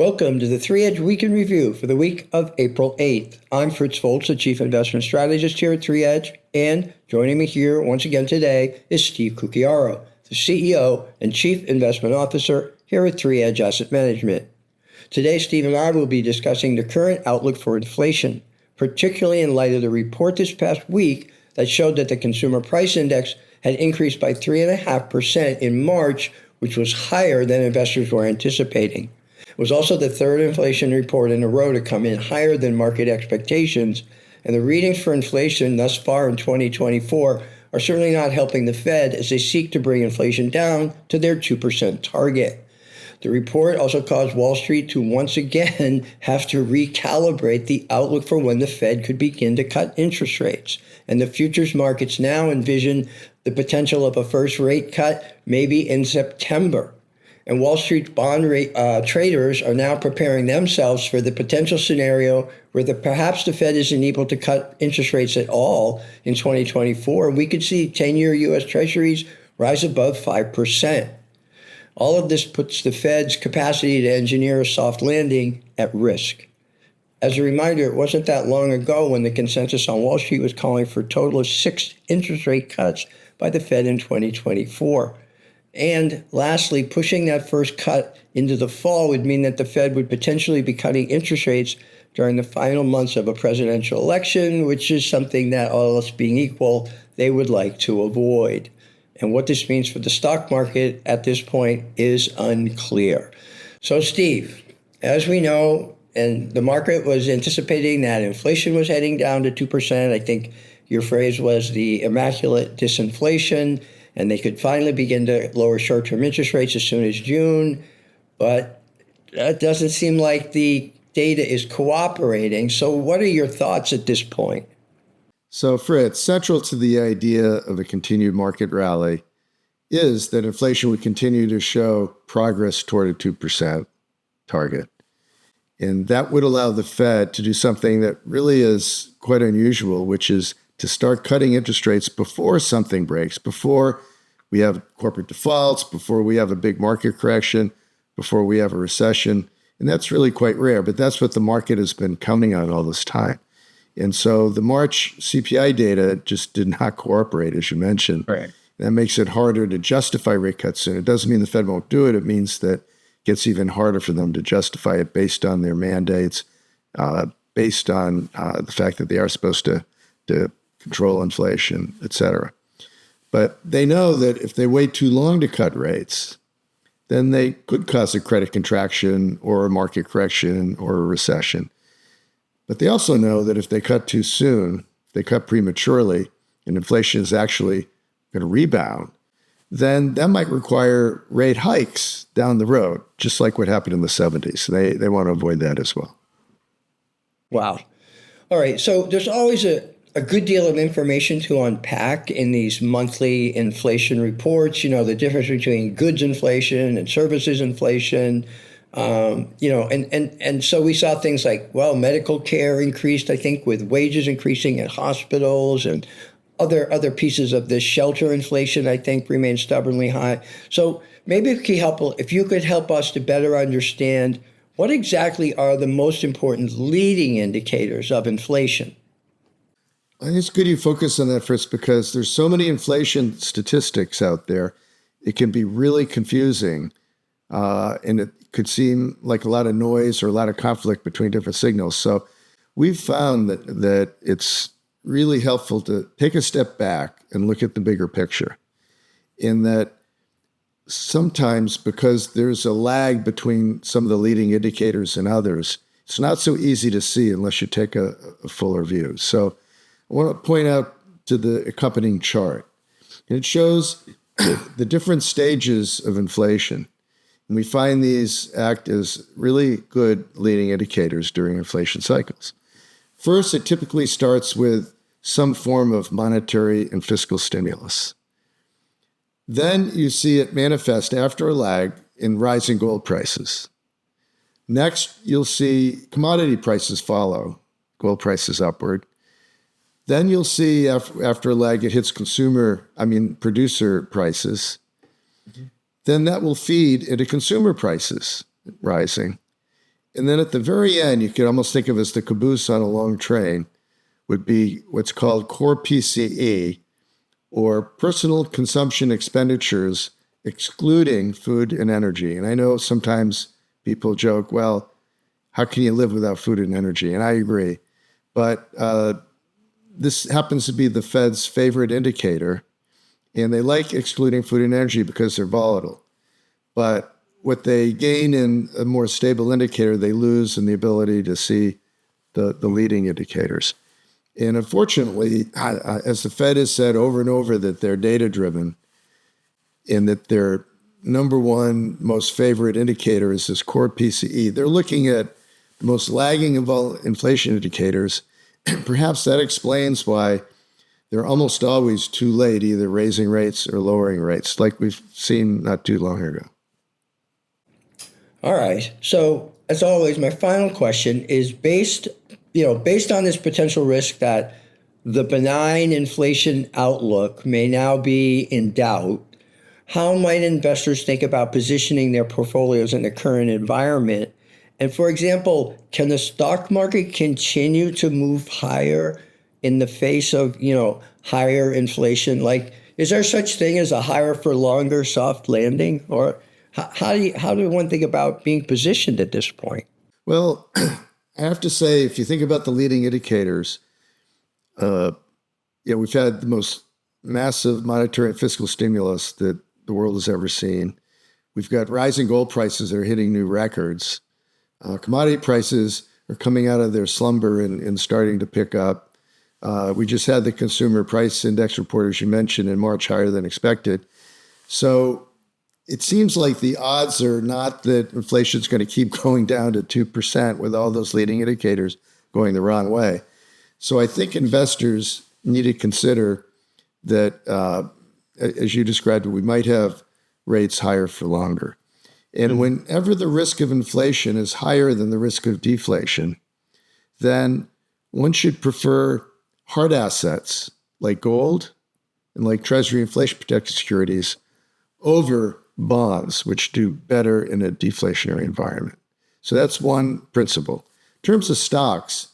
Welcome to the 3-Edge Week in Review for the week of April 8th. I'm Fritz Folts, the Chief Investment Strategist here at 3-Edge, and joining me here once again today is Steve Cucchiaro, the CEO and Chief Investment Officer here at 3-Edge Asset Management. Today, Steve and I will be discussing the current outlook for inflation, particularly in light of the report this past week that showed that the Consumer Price Index had increased by 3.5% in March, which was higher than investors were anticipating. It was also the third inflation report in a row to come in higher than market expectations, and the readings for inflation thus far in 2024 are certainly not helping the Fed as they seek to bring inflation down to their 2% target. The report also caused Wall Street to once again have to recalibrate the outlook for when the Fed could begin to cut interest rates, and the futures markets now envision the potential of a first rate cut maybe in September. And Wall Street bond traders are now preparing themselves for the potential scenario where perhaps the Fed isn't able to cut interest rates at all in 2024. We could see 10-year U.S. Treasuries rise above 5%. All of this puts the Fed's capacity to engineer a soft landing at risk. As a reminder, it wasn't that long ago when the consensus on Wall Street was calling for a total of 6 interest rate cuts by the Fed in 2024. And lastly, pushing that first cut into the fall would mean that the Fed would potentially be cutting interest rates during the final months of a presidential election, which is something that, all else being equal, they would like to avoid. And what this means for the stock market at this point is unclear. So, Steve, as we know, and the market was anticipating that inflation was heading down to 2%. I think your phrase was the immaculate disinflation, and they could finally begin to lower short-term interest rates as soon as June. But that doesn't seem like the data is cooperating. So what are your thoughts at this point? So, Fritz, central to the idea of a continued market rally is that inflation would continue to show progress toward a 2% target. And that would allow the Fed to do something that really is quite unusual, which is to start cutting interest rates before something breaks, before we have corporate defaults, before we have a big market correction, before we have a recession. And that's really quite rare, but that's what the market has been counting on all this time. And so the March CPI data just did not cooperate, as you mentioned. Right. That makes it harder to justify rate cuts soon. It doesn't mean the Fed won't do it. It means that it gets even harder for them to justify it based on their mandates, based on the fact that they are supposed to control inflation, et cetera. But they know that if they wait too long to cut rates, then they could cause a credit contraction or a market correction or a recession. But they also know that if they cut too soon, if they cut prematurely, and inflation is actually going to rebound, then that might require rate hikes down the road, just like what happened in the 70s. They want to avoid that as well. Wow. All right. So there's always a good deal of information to unpack in these monthly inflation reports. You know, the difference between goods inflation and services inflation. And so we saw things like, well, medical care increased, I think, with wages increasing at hospitals, and other pieces of this shelter inflation, I think, remain stubbornly high. So maybe if you could help us to better understand what exactly are the most important leading indicators of inflation. I think it's good you focus on that, Fritz, because there's so many inflation statistics out there. It can be really confusing, and it could seem like a lot of noise or a lot of conflict between different signals. So we've found that it's really helpful to take a step back and look at the bigger picture, in that sometimes, because there's a lag between some of the leading indicators and others, it's not so easy to see unless you take a fuller view. So I want to point out to the accompanying chart. And it shows the different stages of inflation. And we find these act as really good leading indicators during inflation cycles. First, it typically starts with some form of monetary and fiscal stimulus. Then you see it manifest after a lag in rising gold prices. Next, you'll see commodity prices follow, gold prices upward. Then you'll see after a lag, it hits producer prices. Mm-hmm. Then that will feed into consumer prices rising. And then at the very end, you could almost think of as the caboose on a long train, would be what's called core PCE, or personal consumption expenditures, excluding food and energy. And I know sometimes people joke, well, how can you live without food and energy? And I agree. But this happens to be the Fed's favorite indicator, and they like excluding food and energy because they're volatile. But what they gain in a more stable indicator, they lose in the ability to see the leading indicators. And unfortunately, as the Fed has said over and over that they're data-driven and that their number one most favorite indicator is this core PCE, they're looking at the most lagging of all inflation indicators. Perhaps that explains why they're almost always too late, either raising rates or lowering rates, like we've seen not too long ago. All right. So, as always, my final question is based on this potential risk that the benign inflation outlook may now be in doubt, how might investors think about positioning their portfolios in the current environment? And for example, can the stock market continue to move higher in the face of, higher inflation? Like, is there such thing as a higher for longer soft landing? Or how do one think about being positioned at this point? Well, I have to say, if you think about the leading indicators, we've had the most massive monetary and fiscal stimulus that the world has ever seen. We've got rising gold prices that are hitting new records. Commodity prices are coming out of their slumber and starting to pick up. We just had the consumer price index report, as you mentioned, in March, higher than expected. So it seems like the odds are not that inflation is going to keep going down to 2% with all those leading indicators going the wrong way. So I think investors need to consider that, as you described, we might have rates higher for longer. And whenever the risk of inflation is higher than the risk of deflation, then one should prefer hard assets like gold and like Treasury inflation protected securities over bonds, which do better in a deflationary environment. So that's one principle. In terms of stocks,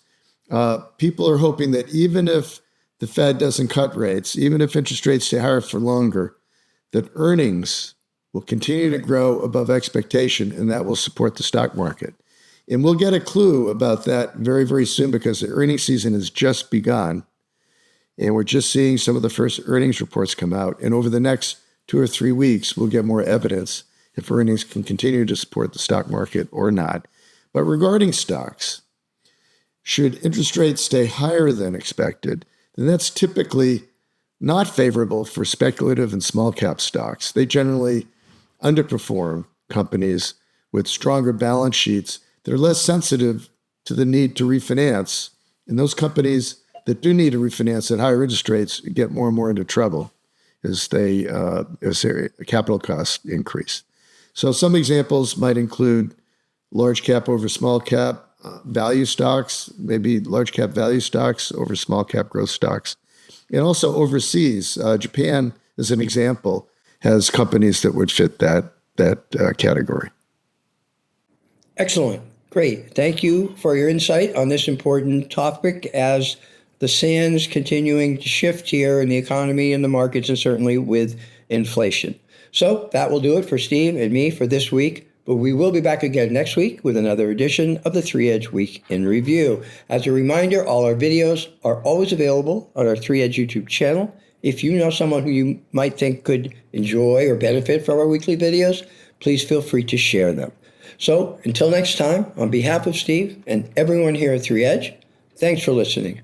people are hoping that even if the Fed doesn't cut rates, even if interest rates stay higher for longer, that earnings will continue to grow above expectation, and that will support the stock market. And we'll get a clue about that very, very soon because the earnings season has just begun. And we're just seeing some of the first earnings reports come out. And over the next 2 or 3 weeks, we'll get more evidence if earnings can continue to support the stock market or not. But regarding stocks, should interest rates stay higher than expected, then that's typically not favorable for speculative and small cap stocks. They generally underperform companies with stronger balance sheets. They're less sensitive to the need to refinance. And those companies that do need to refinance at higher interest rates get more and more into trouble as their capital costs increase. So some examples might include large cap over small cap value stocks, maybe large cap value stocks over small cap growth stocks. And also overseas, Japan, as an example, has companies that would fit that category. Excellent. Great. Thank you for your insight on this important topic as the sands continuing to shift here in the economy and the markets, and certainly with inflation. So that will do it for Steve and me for this week. But we will be back again next week with another edition of the 3 Edge Week in Review. As a reminder, all our videos are always available on our 3 Edge YouTube channel. If you know someone who you might think could enjoy or benefit from our weekly videos, please feel free to share them. So until next time, on behalf of Steve and everyone here at 3 Edge, thanks for listening.